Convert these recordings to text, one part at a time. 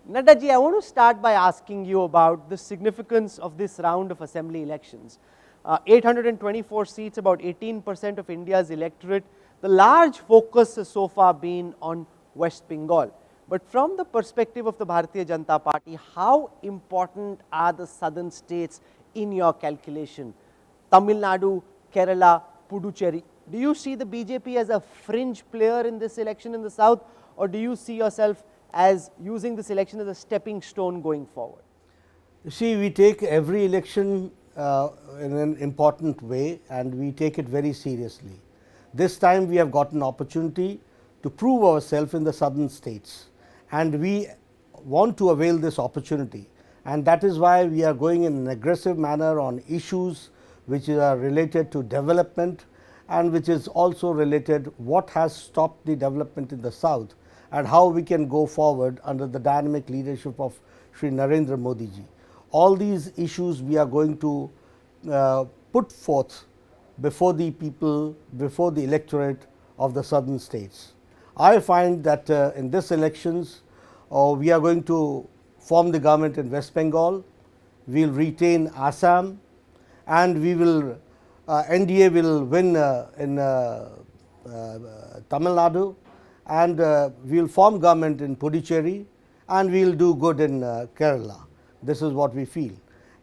Nadda ji, I want to start by asking you about the significance of this round of assembly elections. 824 seats, about 18% of India's electorate. The large focus has so far been on West Bengal. But from the perspective of the Bharatiya Janata Party, how important are the southern states in your calculation? Tamil Nadu, Kerala, Puducherry. Do you see the BJP as a fringe player in this election in the south, or do you see yourself as using this election as a stepping stone going forward? You see, we take every election in an important way and we take it very seriously. This time we have got an opportunity to prove ourselves in the southern states, and we want to avail this opportunity, and that is why we are going in an aggressive manner on issues which are related to development and which is also related what has stopped the development in the south and how we can go forward under the dynamic leadership of Shri Narendra Modi ji. All these issues we are going to put forth before the people, before the electorate of the southern states. I find that in this elections we are going to form the government in West Bengal, we will retain Assam, and we will NDA will win in Tamil Nadu, and we will form government in Puducherry, and we will do good in Kerala. This is what we feel,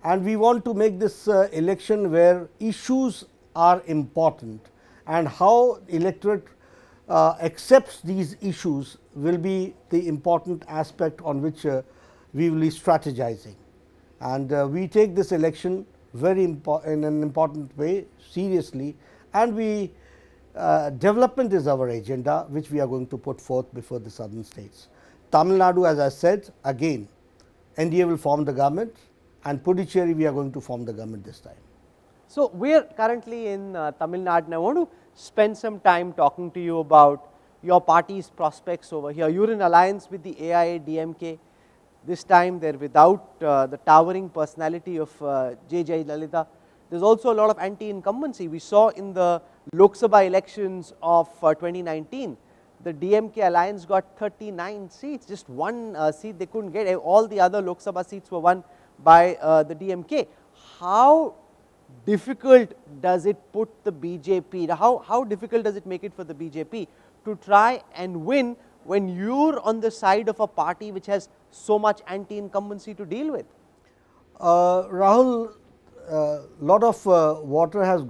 and we want to make this election where issues are important, and how electorate accepts these issues will be the important aspect on which we will be strategizing. And we take this election very in an important way, seriously, and we development is our agenda which we are going to put forth before the southern states. Tamil Nadu, as I said, again NDA will form the government, and Puducherry we are going to form the government this time. So, we are currently in Tamil Nadu, and I want to spend some time talking to you about your party's prospects over here. You are in alliance with the AIADMK. This time they are without the towering personality of J. Lalita. There is also a lot of anti-incumbency. We saw in the Lok Sabha elections of 2019, the DMK alliance got 39 seats, just one seat they could not get. All the other Lok Sabha seats were won by the DMK. How difficult does it put the BJP, how difficult does it make it for the BJP to try and win when you are on the side of a party which has so much anti-incumbency to deal with? Rahul, lot of water has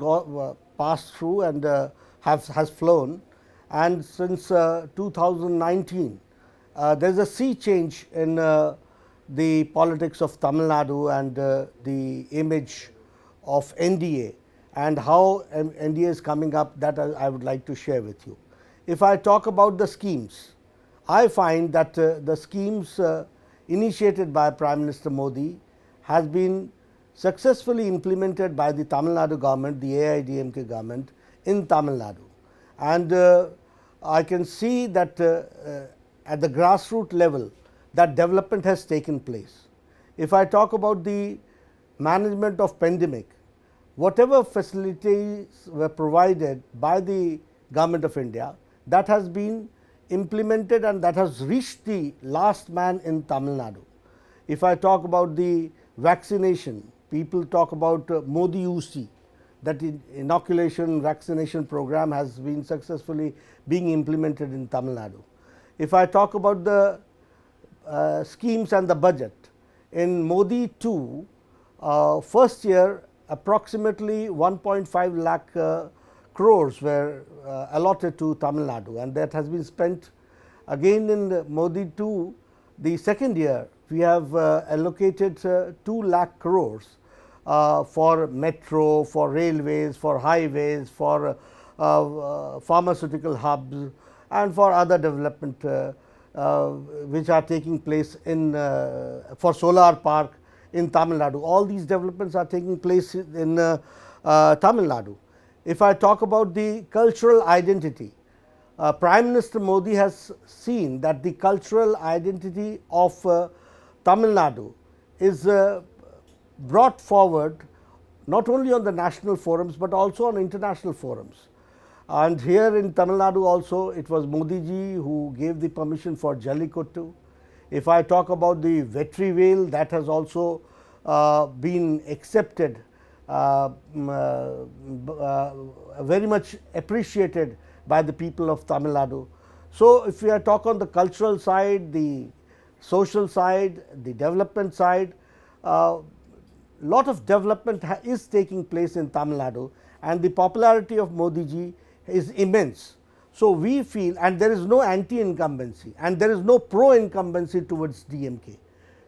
passed through and has flown, and since 2019 there is a sea change in the politics of Tamil Nadu and the image of NDA, and how NDA is coming up, that I would like to share with you. If I talk about the schemes, I find that the schemes initiated by Prime Minister Modi has been successfully implemented by the Tamil Nadu government, the AIADMK government in Tamil Nadu, and I can see that at the grassroots level that development has taken place. If I talk about the management of pandemic, whatever facilities were provided by the government of India, that has been implemented and that has reached the last man in Tamil Nadu. If I talk about the vaccination, people talk about Modi UC, that inoculation vaccination program has been successfully being implemented in Tamil Nadu. If I talk about the schemes and the budget, in Modi 2, first year approximately 1.5 lakh crores were allotted to Tamil Nadu, and that has been spent again in Modi 2. The second year we have allocated 2 lakh crores for metro, for railways, for highways, for pharmaceutical hubs, and for other development which are taking place in for solar park in Tamil Nadu. All these developments are taking place in Tamil Nadu. If I talk about the cultural identity, Prime Minister Modi has seen that the cultural identity of Tamil Nadu is brought forward not only on the national forums, but also on international forums. And here in Tamil Nadu also, it was Modi ji who gave the permission for Jallikottu. If I talk about the veterinary veil, that has also been accepted, very much appreciated by the people of Tamil Nadu. So, if we are talk on the cultural side, the social side, the development side, lot of development is taking place in Tamil Nadu, and the popularity of Modi ji is immense. So, we feel, and there is no anti-incumbency and there is no pro-incumbency towards DMK.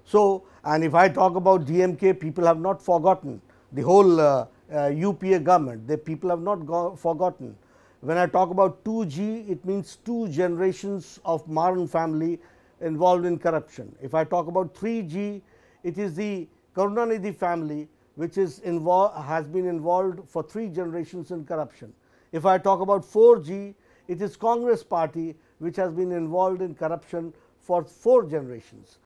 So, and if I talk about DMK, people have not forgotten the whole UPA government, the people have not forgotten. When I talk about 2G, it means 2 generations of Maran family involved in corruption. If I talk about 3G, it is the Karunanidhi family which is has been involved for 3 generations in corruption. If I talk about 4G, it is Congress party which has been involved in corruption for 4 generations.